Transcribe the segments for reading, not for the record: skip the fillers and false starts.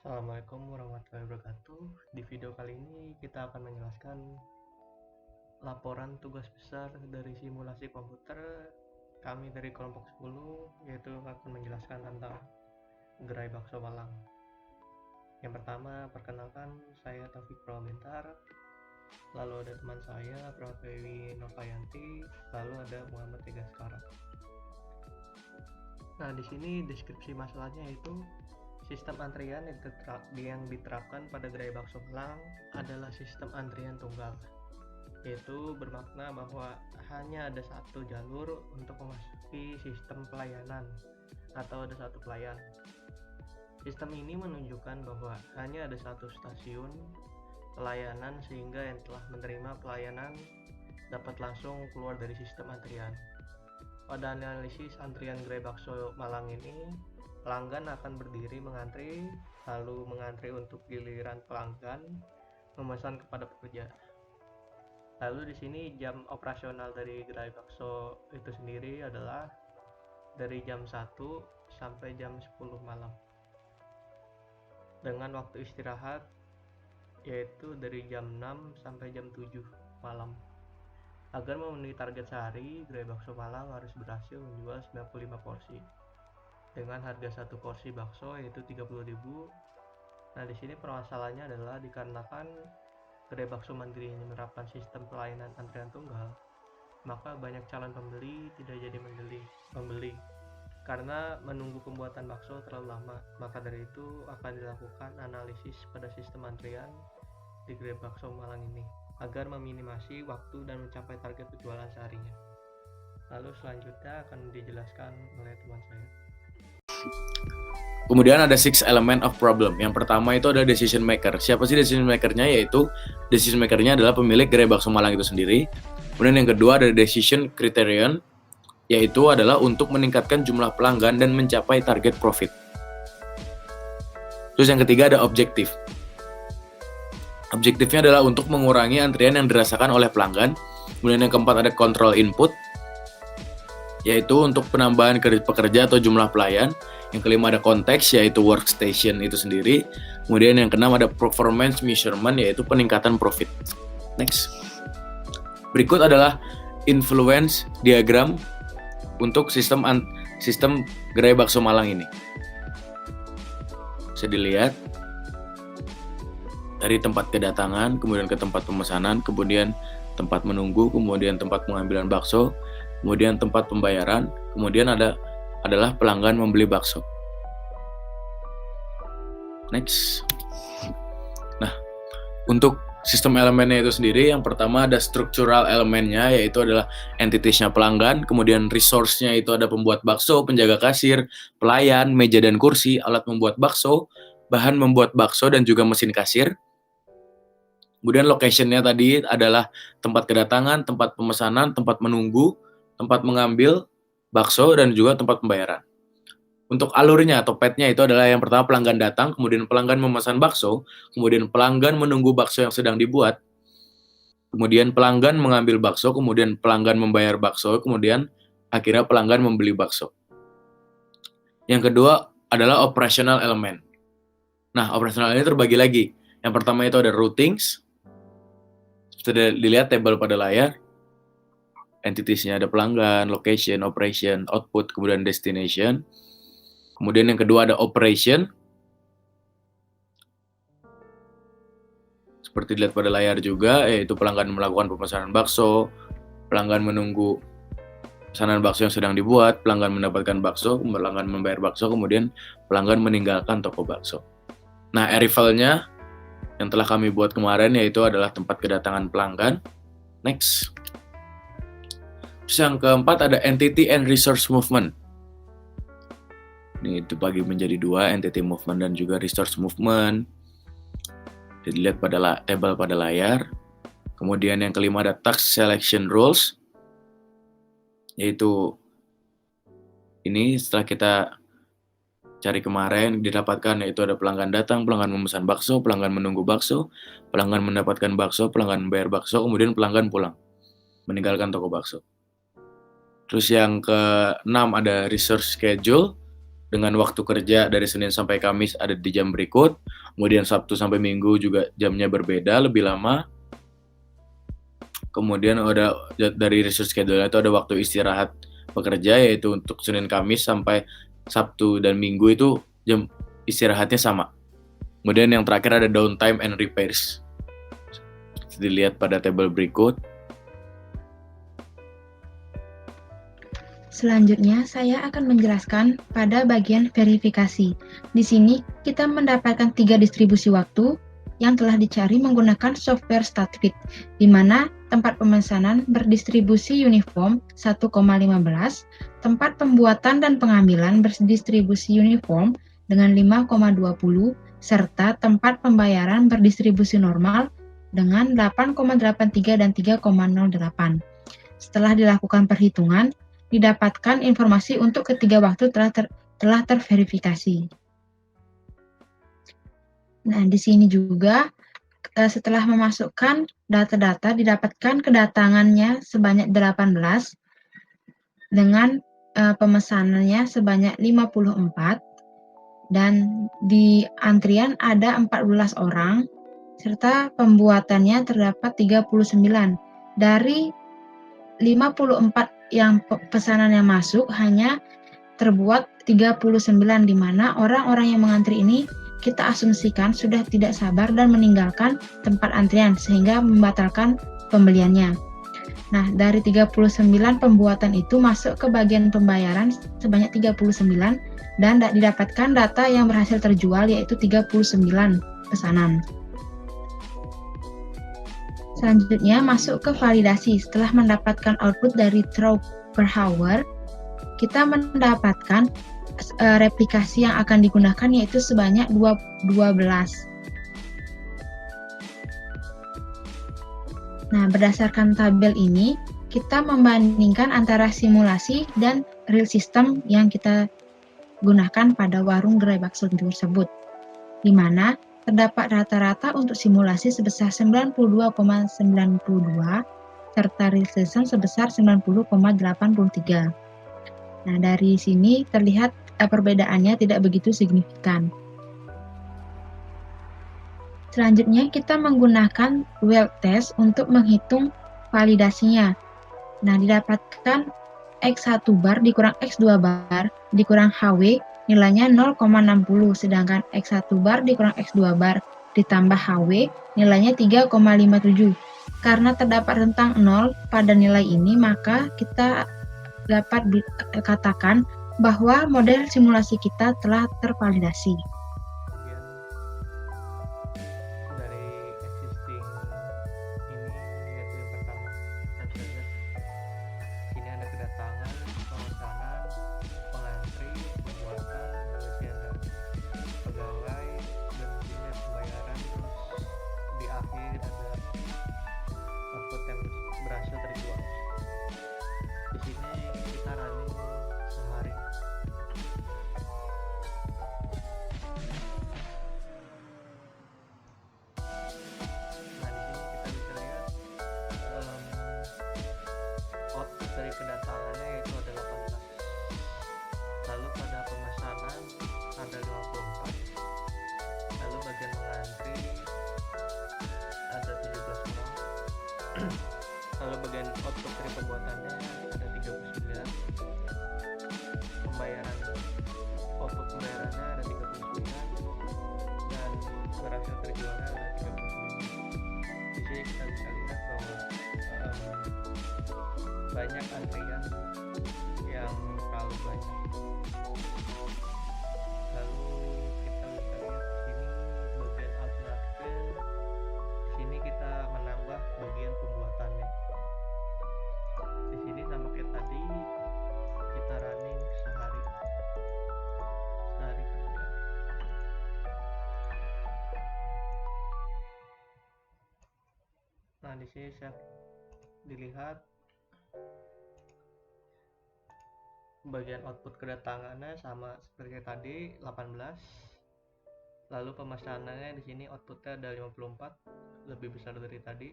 Assalamualaikum warahmatullahi wabarakatuh. Di video kali ini kita akan menjelaskan laporan tugas besar dari simulasi komputer kami dari kelompok 10, yaitu akan menjelaskan tentang gerai bakso Malang. Yang pertama, perkenalkan, saya Taufik Prabintar, lalu ada teman saya Prapewi Novayanti, lalu ada Muhammad Tegaskara. Nah, di sini deskripsi masalahnya yaitu sistem antrian yang diterapkan pada gerai bakso Malang adalah sistem antrian tunggal, yaitu bermakna bahwa hanya ada satu jalur untuk memasuki sistem pelayanan atau ada satu pelayan. Sistem ini menunjukkan bahwa hanya ada satu stasiun pelayanan sehingga yang telah menerima pelayanan dapat langsung keluar dari sistem antrian. Pada analisis antrian gerai bakso Malang ini, pelanggan akan berdiri mengantri, lalu mengantri untuk giliran pelanggan memesan kepada pekerja. Lalu di sini jam operasional dari gerai bakso itu sendiri adalah dari jam 1 sampai jam 10 malam. Dengan waktu istirahat yaitu dari jam 6 sampai jam 7 malam. Agar memenuhi target sehari, gerai bakso Malang harus berhasil menjual 95 porsi. Dengan harga satu porsi bakso yaitu 30.000. Nah, di sini permasalahannya adalah dikarenakan gerai bakso mandiri ini menerapkan sistem pelayanan antrian tunggal, maka banyak calon pembeli tidak jadi membeli karena menunggu pembuatan bakso terlalu lama. Maka dari itu akan dilakukan analisis pada sistem antrian di gerai bakso Malang ini agar meminimasi waktu dan mencapai target penjualan seharinya. Lalu selanjutnya akan dijelaskan oleh teman saya. Kemudian ada 6 element of problem. Yang pertama itu ada decision maker. Siapa sih decision makernya? Yaitu decision makernya adalah pemilik gerai bakso Malang itu sendiri. Kemudian yang kedua ada decision criterion, yaitu adalah untuk meningkatkan jumlah pelanggan dan mencapai target profit. Terus yang ketiga ada objektif. Objektifnya adalah untuk mengurangi antrian yang dirasakan oleh pelanggan. Kemudian yang keempat ada control input, yaitu untuk penambahan pekerja atau jumlah pelayan. Yang kelima ada konteks, yaitu workstation itu sendiri. Kemudian yang keenam ada performance measurement, yaitu peningkatan profit. Next. Berikut adalah influence diagram untuk sistem gerai bakso Malang ini. Bisa dilihat dari tempat kedatangan, kemudian ke tempat pemesanan, kemudian tempat menunggu, kemudian tempat pengambilan bakso, kemudian tempat pembayaran, kemudian adalah pelanggan membeli bakso. Next. Nah, untuk sistem elemennya itu sendiri, yang pertama ada structural elemennya, yaitu adalah entities-nya pelanggan, kemudian resource-nya itu ada pembuat bakso, penjaga kasir, pelayan, meja dan kursi, alat membuat bakso, bahan membuat bakso, dan juga mesin kasir. Kemudian location-nya tadi adalah tempat kedatangan, tempat pemesanan, tempat menunggu, tempat mengambil bakso, dan juga tempat pembayaran. Untuk alurnya atau path-nya itu adalah yang pertama pelanggan datang, kemudian pelanggan memesan bakso, kemudian pelanggan menunggu bakso yang sedang dibuat, kemudian pelanggan mengambil bakso, kemudian pelanggan membayar bakso, kemudian akhirnya pelanggan membeli bakso. Yang kedua adalah operational element. Nah, operational ini terbagi lagi. Yang pertama itu ada routings. Sudah dilihat tabel pada layar. Entities-nya ada pelanggan, location, operation, output, kemudian destination. Kemudian yang kedua ada operation. Seperti dilihat pada layar juga, yaitu pelanggan melakukan pemesanan bakso, pelanggan menunggu pesanan bakso yang sedang dibuat, pelanggan mendapatkan bakso, pelanggan membayar bakso, kemudian pelanggan meninggalkan toko bakso. Nah, arrival-nya yang telah kami buat kemarin yaitu adalah tempat kedatangan pelanggan. Next. Terus yang keempat ada entity and resource movement. Ini dibagi menjadi dua, entity movement dan juga resource movement. Dilihat pada tabel pada layar. Kemudian yang kelima ada task selection rules, yaitu ini setelah kita cari kemarin didapatkan, yaitu ada pelanggan datang, pelanggan memesan bakso, pelanggan menunggu bakso, pelanggan mendapatkan bakso, pelanggan membayar bakso, kemudian pelanggan pulang meninggalkan toko bakso. Terus yang ke-6 ada resource schedule, dengan waktu kerja dari Senin sampai Kamis ada di jam berikut, kemudian Sabtu sampai Minggu juga jamnya berbeda, lebih lama. Kemudian ada dari research schedule itu ada waktu istirahat pekerja, yaitu untuk Senin Kamis sampai Sabtu dan Minggu itu jam istirahatnya sama. Kemudian yang terakhir ada downtime and repairs. Dilihat pada tabel berikut. Selanjutnya, saya akan menjelaskan pada bagian verifikasi. Di sini, kita mendapatkan 3 distribusi waktu yang telah dicari menggunakan software StatFit, di mana tempat pemesanan berdistribusi uniform 1,15, tempat pembuatan dan pengambilan berdistribusi uniform dengan 5,20, serta tempat pembayaran berdistribusi normal dengan 8,83 dan 3,08. Setelah dilakukan perhitungan, didapatkan informasi untuk ketiga waktu telah terverifikasi. Nah, di sini juga setelah memasukkan data-data didapatkan kedatangannya sebanyak 18 dengan pemesanannya sebanyak 54 dan di antrian ada 14 orang serta pembuatannya terdapat 39. Dari 54 yang pesanan yang masuk hanya terbuat 39, di mana orang-orang yang mengantri ini kita asumsikan sudah tidak sabar dan meninggalkan tempat antrian sehingga membatalkan pembeliannya. Nah, dari 39 pembuatan itu masuk ke bagian pembayaran sebanyak 39 dan didapatkan data yang berhasil terjual yaitu 39 pesanan. Selanjutnya masuk ke validasi. Setelah mendapatkan output dari throughput per hour, kita mendapatkan replikasi yang akan digunakan yaitu sebanyak 12. Nah, berdasarkan tabel ini, kita membandingkan antara simulasi dan real system yang kita gunakan pada warung gerai bakso tersebut, di mana terdapat rata-rata untuk simulasi sebesar 92,92 serta real system sebesar 90,83. Nah, dari sini terlihat perbedaannya tidak begitu signifikan. Selanjutnya kita menggunakan weld test untuk menghitung validasinya. Nah, didapatkan X1 bar dikurang X2 bar dikurang HW nilainya 0,60, sedangkan X1 bar dikurang X2 bar ditambah HW nilainya 3,57. Karena terdapat rentang 0 pada nilai ini, maka kita dapat katakan bahwa model simulasi kita telah tervalidasi. Dari existing ini yaitu yang pertama, kita bisa lihat sini ada kedatangan, pemesanan, pengantri, pembuatan, lalu ada pegawai dan sini pembayaran, terus di akhir ada output yang berhasil terjual. Di sini kita running sehari. Nah, di sini kita bisa lihat output dari kedatangannya yaitu ada 18. Lalu pada pemesanan ada 54. Lalu bagian mengantri ada 17 orang. Lalu bagian output dari pembuatannya ada 39. Pembayaran output pembayarannya ada 39 dan berhasil terjualnya ada 39. Di sini kita bisa lihat bahwa banyak antrian yang terlalu banyak. Lalu kita bisa lihat di sini bagian alternatifnya. Di sini kita menambah bagian pembuatannya. Di sini sama kayak tadi kita running sehari kerja. Nah, di sini saya dilihat bagian output kedatangannya sama seperti tadi 18. Lalu pemesanannya di sini outputnya ada 54, lebih besar dari tadi.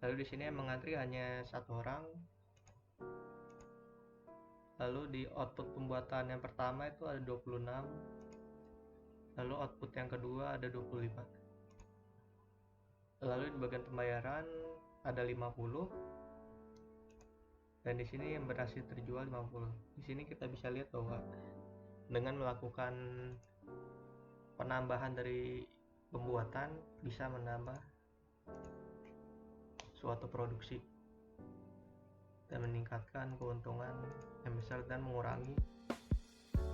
Lalu di sini yang mengantri hanya 1 orang. Lalu di output pembuatan yang pertama itu ada 26. Lalu output yang kedua ada 25. Lalu di bagian pembayaran ada 50. Dan di sini yang berhasil terjual 50. Di sini kita bisa lihat bahwa dengan melakukan penambahan dari pembuatan bisa menambah suatu produksi dan meningkatkan keuntungan yang besar dan mengurangi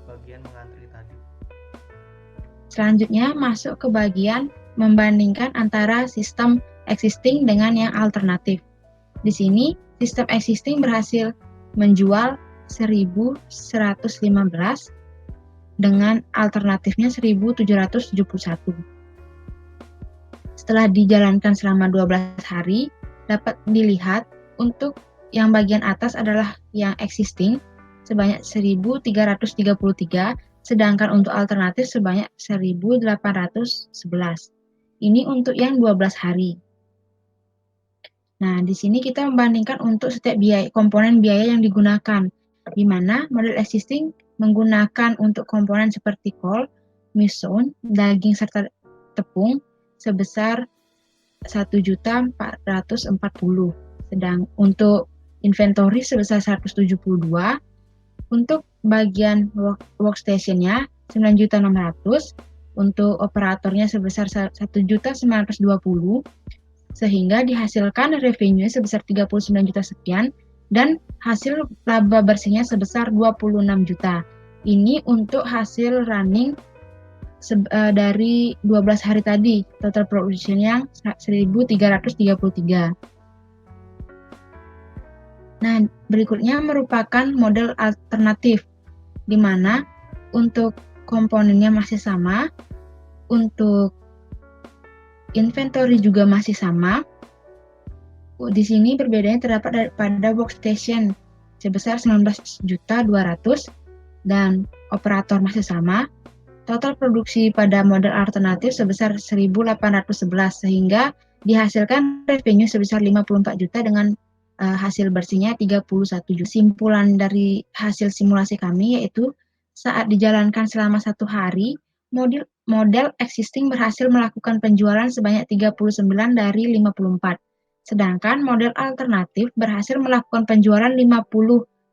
bagian mengantri tadi. Selanjutnya masuk ke bagian membandingkan antara sistem existing dengan yang alternatif. Di sini sistem existing berhasil menjual 1.115 dengan alternatifnya 1.771. Setelah dijalankan selama 12 hari, dapat dilihat untuk yang bagian atas adalah yang existing sebanyak 1.333, sedangkan untuk alternatif sebanyak 1.811. Ini untuk yang 12 hari. Nah, di sini kita membandingkan untuk setiap komponen biaya yang digunakan, di mana model existing menggunakan untuk komponen seperti kol, miso, daging serta tepung sebesar 1.440. Sedang untuk inventory sebesar 172. Untuk bagian workstation-nya 9.600. Untuk operatornya sebesar 1.920. Sehingga dihasilkan revenue sebesar 39 juta sekian dan hasil laba bersihnya sebesar 26 juta. Ini untuk hasil running dari 12 hari tadi, total production yang 1.333. Nah, berikutnya merupakan model alternatif, di mana untuk komponennya masih sama, untuk inventory juga masih sama. Di sini perbedaannya terdapat pada workstation sebesar 19.200 dan operator masih sama. Total produksi pada model alternatif sebesar 1.811 sehingga dihasilkan revenue sebesar 54 juta dengan hasil bersihnya 31 juta. Simpulan dari hasil simulasi kami yaitu saat dijalankan selama 1 hari, model existing berhasil melakukan penjualan sebanyak 39 dari 54. Sedangkan model alternatif berhasil melakukan penjualan 50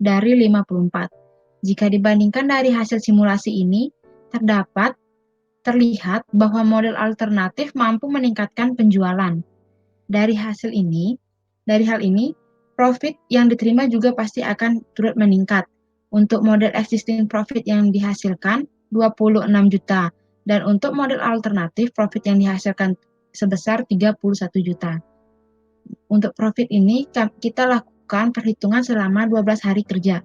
dari 54. Jika dibandingkan dari hasil simulasi ini, terlihat bahwa model alternatif mampu meningkatkan penjualan. Dari hal ini, profit yang diterima juga pasti akan turut meningkat. Untuk model existing profit yang dihasilkan 26 juta dan untuk model alternatif profit yang dihasilkan sebesar 31 juta. Untuk profit ini kita lakukan perhitungan selama 12 hari kerja.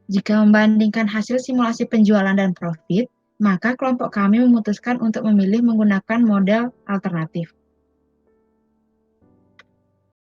Jika membandingkan hasil simulasi penjualan dan profit, maka kelompok kami memutuskan untuk memilih menggunakan model alternatif.